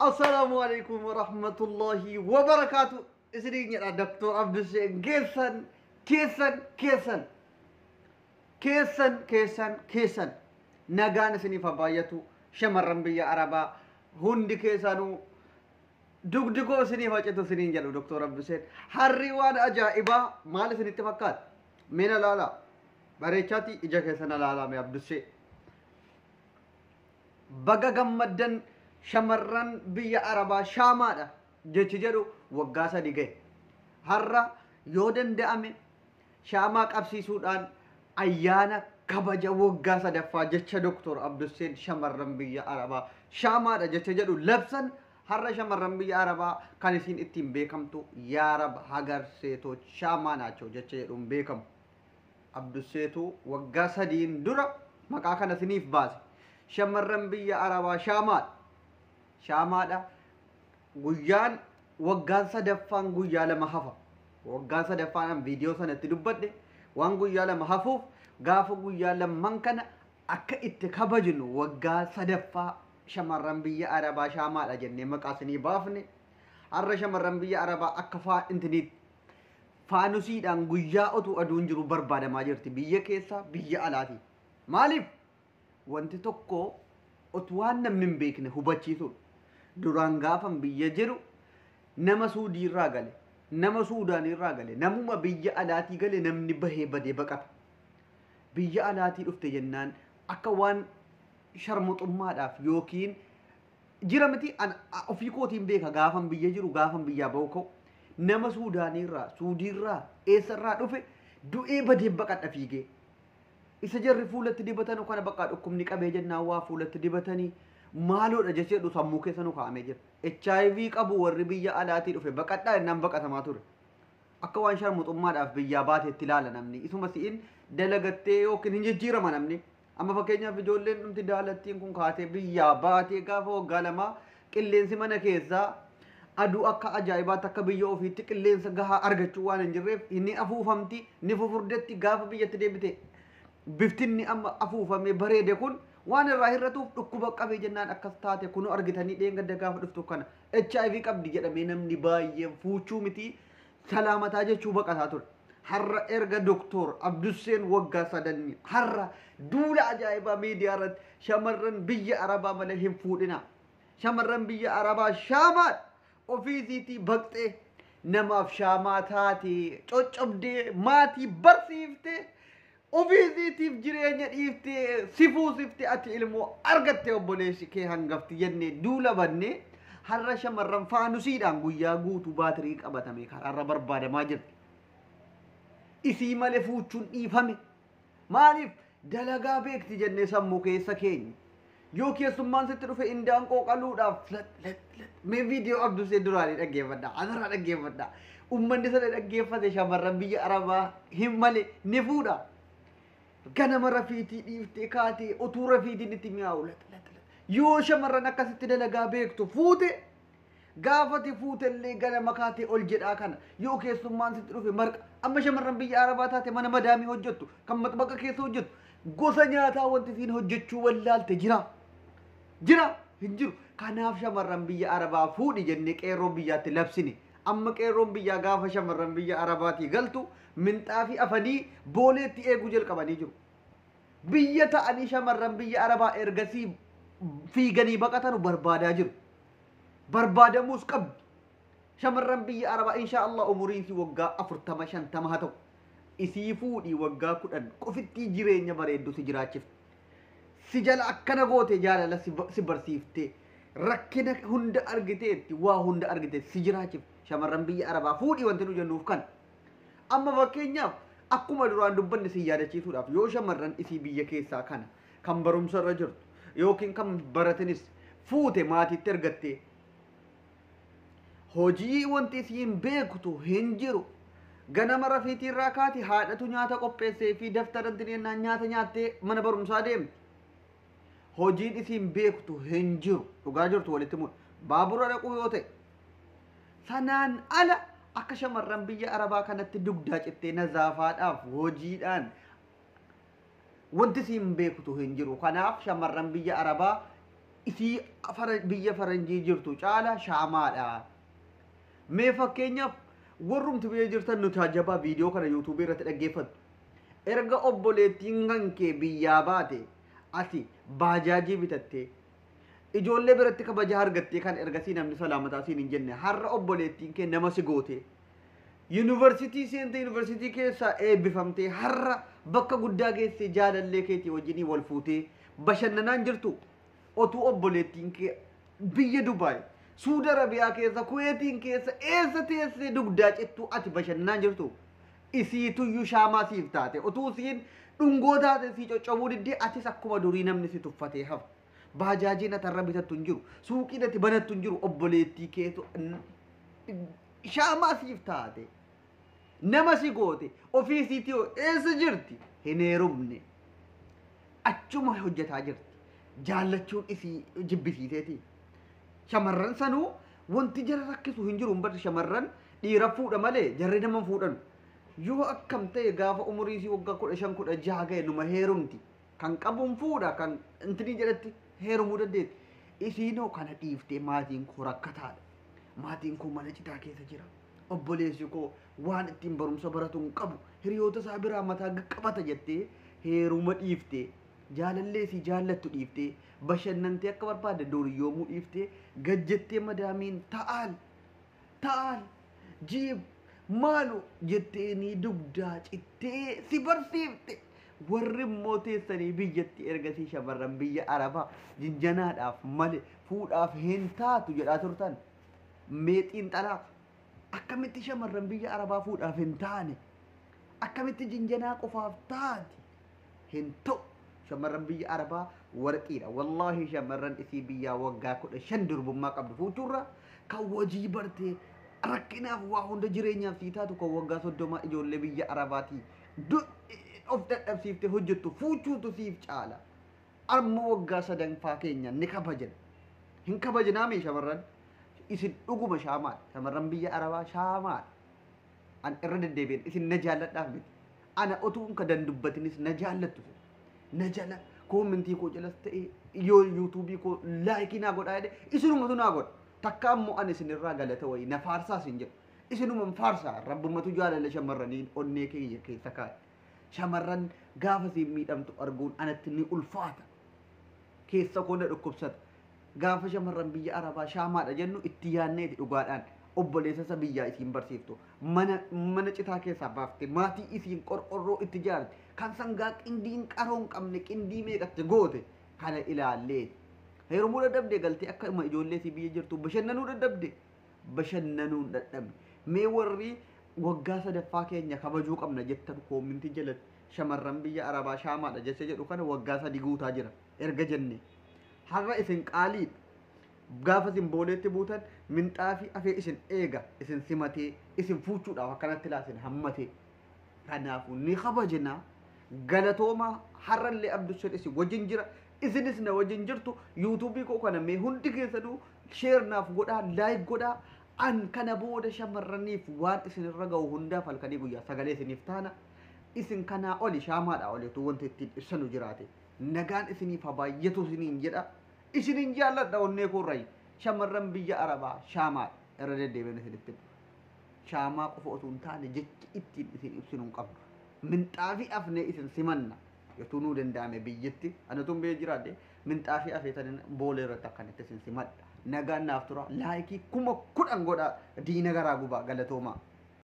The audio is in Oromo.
السلام عليكم ورحمة الله وبركاته. إسرائيل يا دكتور عبد الشيء كيسن نجان سني فبايتو شمر رمبية عربا هندي كيسانو دقدقو سني فاجتو سني جلو دكتور عبد الشيء حريوان أجائبا مال سني اتفاقات من لالا بريشاتي إجا كيسن لالا مي عبد الشيء بقى جمدن شمرن بيا عربا شامادا جتجرو وقاسا ديجي هرّا يودن دامي شاماك أبسي سودان أيانا كبجا وقاسا دفا جتش دكتور عبد السين شمرن بيا عربا شامادا جتجرو لبسن هرّا شمرن بيا عربا كانسين اتين بيكمتو يا رب هاجر سيتو شامانا چو جتجرو بيكم عبد السيتو وقاسا دين درا مكاكا نسنيف باز شمرن بيا عربا شامادا guyyaan waggaan sadaffaan guyyaa lama hafa waggaan sadaffaan viidiyoo sanatti dubbadde waan guyyaa lama hafuuf gaafa guyyaa lamman kana akka itti kabajnu waggaa sadaffaa shamarran biyya arabaa shaamaadha jennee maqaasanii baafne har'a shamarran biyya arabaa akka faanusiidhaan guyyaa otuu aduun jiru barbaadamaa jirti biyya keessaa biyya alaati maaliif wanti tokko otu waan namni hin beekne hubachiisuudha duraan gaafan biyya jiru nama Suudii irraa gale nama Suudaanii irraa gale namuma biyya alaatii gale namni bahee badee baqata biyya alaatii dhufte jennaan akka waan sharmuxummaadhaaf yookiin jira miti ofii kootiin beeka gaafan biyya jiru gaafan biyyaa bahu ka'u nama Suudaanii irraa Suudii irraa eessa irraa dhufe du'ee badee baqadha fiigee isa jarri fuulatti dibatan kana bakka dhukkubni qabee jennaan waa fuulatti dibatanii maaloodha jechuudha jedhu sammuu keessa nu kaa'amee jira. HIV qabu warri biyya alaatii dhufe baqadhaa jennaan baqatamaa ture. Akka waan sharmuxummaadhaaf biyyaa baateetti ilaala namni. Isuma si'in dalagattee yookiin hin jijjiirama namni. Amma fakkeenyaaf ijoolleen dhumti daalattiin kun kaatee biyyaa baatee gaafa waggaa lamaa qilleensi mana keessaa aduu akka ajaa'ibaatti akka biyya ofiitti qilleensa gahaa argachuu waan hin jirreef inni afuufamti ni fufurdetti gaafa biyyatti deebite biftinni amma afuufamee bareede kun waan irraa hir'atuuf dhukkuba qabee jennaan akkas taate kunu argitanii dheengadda gaafa dhuftu kana HIV qabdi jedhamee namni baay'een fuuchuu miti salaamataa jechuu baqataa ture har'a erga doktor Abduseen waggaa sadanni har'a duula ajaa'ibaa miidiyaa irratti shamarran biyya arabaa malee hin fuudhina shamarran biyya arabaa shaamaa ofiisiitii baqxee namaaf shaamaa taate coccobdee maatii barsiiftee ofiisiitiif jireenya dhiiftee sifuusifte ati ilmoo argattee obboleessi kee hangafti jennee duula bannee har'a shamarran faanusiidhaan guyyaa guutuu baatirii qabatame karaarra barbaadamaa jirti. Isii malee fuuchuun dhiifame maaliif dalagaa beekti jennee sammuu keessa keenya yoo keessummaan sitti dhufe indaan qooqaluudhaaf mee viidiyoo Abdusee duraanii dhaggeeffadhaa asirraa dhaggeeffadhaa ummanni sana dhaggeeffate shamarran biyya arabaa hin malee ni fuudha. ganama rafiitii dhiiftee kaatee utuu rafiitiin itti mi'aawu yoo shamarran akkasitti dalagaa beektu fuute gaafati fuutellee ganama kaatee ol jedhaa kana yoo keessummaan sitti dhufe marqa amma shamarran biyya arabaa taate mana madaamii hojjettu kan maxbaqa keessa hojjettu gosa nyaataa wanti siin hojjechuu wallaalte jira hin jiru kanaaf shamarran biyya arabaa fuudhi jennee qeerroo biyyaatti labsine amma qeerroon biyyaa gaafa shamarran biyya arabaatii galtu minxaafii afanii booleetti eeguu jalqabanii jiru. Biyya ta'anii shamarran biyya arabaa ergasii fiiganii baqatanu barbaadaa jiru. Barbaadamuus qabdi. Shamarran biyya arabaa insha Allah umuriinsi waggaa 40-50 haa ta'u. Isii fuudhii waggaa 10 qofittii jireenya bareeddu si jiraachifte. Si jala akkana goote jaalala si barsiiftee rakkina hunda argiteetti waa hunda argiteetti si jiraachifte. Shamarran biyya arabaa fuudhii wanti nu jennuuf kan amma fakkeenyaaf akkuma duraan dubbanne si yaadachiisuudhaaf yoo shamarran isii biyya keessaa kana kan barumsa irra jirtu yookiin kan baratanis fuute maatiitti ergattee hojii wanti isiin beektu hin jiru ganama rafiitii irraa kaati haadhatu nyaata qopheessee fi daftaran dineenaan nyaata nyaattee mana barumsaa deemti hojiin isiin beektu hin jiru dhugaa jirtu walitti mudhu baabura dhaquu yoo ta'e sanaan ala akka shamarran biyya arabaa kanatti dugdaa cittee nazaafaadhaaf hojiidhaan wanti siin beektu hin jiru kanaaf shamarran biyya arabaa isii biyya faranjii jirtu caala shaamaadha. Mee fakkeenyaaf warrumti biyya jirtan nuti ajabaa viidiyoo kana yuutuubii irratti dhaggeeffattu. Erga obboleettiin hankee biyyaa baate ati baajaajii bitattee ijoollee biratti kabajaa argattee kan ergasii namni salaamataa siin hin jenne har'a obboleettiin kee nama si goote. Yuunivarsiitii seentee yuunivarsiitii keessaa eebbifamtee har'a bakka guddaa geessee jaalallee keetii wajjinii wal fuutee bashannanaan jirtu. Otuu obboleettiin kee biyya Dubaay, Suudi Arabiyaa keessa, Kuweetiin keessa eessa teessee dugdaa cittuu ati bashannanaan jirtu. Isiituyyuu shaamaa siif taate. Otuu isiin dhungoo taate sii coccobuu diddee atis akkuma durii namni si tuffatee hafa. Baajaajiin atarra bitattu hin jiru. Suuqiin ati banattu hin jiru. Obboleettii keetu shaamaa siif taate. Nama si goote. Ofii isiitii eessa jirti? Hin heerumne. Achuma hojjetaa jirti. Jaallachuun isii jibbisiiteeti. Shamarran sanuu wanti jara rakkisu hin jiru. Humbarri shamarran dhiira fuudha malee jarri nama fuudhan. Yoo akkam ta'e gaafa umurii isii waggaa 15-16 ga'e numa heerumti. Kan qabuun fuudha kan intini jedhatti heerumuu dandeetti. Isiinoo kana dhiiftee maatiin koo rakkataadha. Maatiin koo mana citaa keessa jira. Obboleessi koo waan ittiin barumsa baratu hin qabu. Hiriyoota isaa biraa mataa qabata jettee heeruma dhiiftee jaalallee si jaallattu dhiiftee bashannantee akka barbaadde dooriyyoomuu dhiiftee gajjettee madaamiin ta'al jiib maalu jetteeni dugdaa cittee si barsiifte. Warri immoo teessanii biyyatti ergasii shamarran biyya Arabaa jinjanaadhaaf malee fuudhaaf hin taatu jedhaa turtan. Meexiin xalaaf akkamitti shamarran biyya Arabaa fuudhaaf hin taane? Akkamitti jinjanaa qofaaf taati? Hin ta'u. Shamarran biyya Arabaa warqiidha. Wallaahi shamarran isii biyyaa waggaa 15 durbummaa qabdu fuuchurra kan hojii bartee rakkinaaf waa hunda jireenyaaf sii taatu kan waggaa 30 ijoollee biyya Arabaatii of dadhabsiiftee hojjettu fuuchuutu siif caala. Amma waggaa 3 keenya ni kabajan. Hin kabajanaame shamarran isin dhuguma shaamaadha. Shamarran biyya Arabaa shaamaadha. An irra deddeebiin isin na jaalladhaaf miti. Ana otuun ka dandubbatinis na jaallattu. Na jala koomentii koo jalas ta'e yoo yuutuubii koo laayikii naa godhaa jedhe isinumatu naa godha. Takka ammoo ani isinirraa galata wayii na faarsaas hin jedhu. Isinuman faarsaa rabbumatu jaalala shamarranii onnee keenya keessa kaa'e. Shamarran gaafa siin miidhamtu arguun anatti ni ulfaata. Keessa koo na dhukkubsata. Gaafa shamarran biyya Arabaa shaamaadha jennu itti yaadneeti dhugaadhaan obboleessa isa biyyaa isiin barsiiftu. Mana citaa keessaa baafte maatii isiin qorqorroo itti ijaarte. Kan sangaa qindiin qaroon qabne qindii meeqatti goote kana ilaallee. Heerumuu dadhabde galtee akka ijoollee si biyya jirtu bashannanuu dadhabde. Bashannanuu dadhabde. Mee warri waggaa 3ffaa keenya kabajuu qabna jettan koomintii jalatti shamarran biyya Arabaa shaamaadha jecha jedhu kana waggaa 3 guutaa jira erga jenne. Har'a isin qaaliidha. Gaafa isin booleetti buutan minxaafii afee isin eega isin simatee isin fuuchuudhaaf akkanatti laasin hammatee. Kanaafuu ni kabajnaa. Galatooma har'allee Abdushed isin wajjin jira. Isinis na wajjin jirtu yuutuubii koo kana mee hundi keessanuu sheer naaf godhaa laayik godhaa. An kana booda shamarraniif waan isinirra ga'u hundaaf halkanii guyyaa sagalee isiniif taana. Isin kanaa oli shaamaadha olitu wanti ittiin ibsanu jiraate. Nagaan isiniif haa baay'atu isiniin jedha. Isinin jaalladha onnee koorrayi. Shamarran biyya Arabaa shaamaadha. Irra deddeebiin isinitti. Shaamaa qofa otoo hin taane jecha ittiin isin ibsinu hin qabnu. Minxaafii afnee isin simanna. Yotuu nuu danda'ame biyyatti. Anatuun biyya jiraadhe minxaafii afeetanii boolee irratti akkanitti isin simadha. Nagaan naaf tura. Laayikii 10,000 godhaa diina garaa gubaa galatoomaa.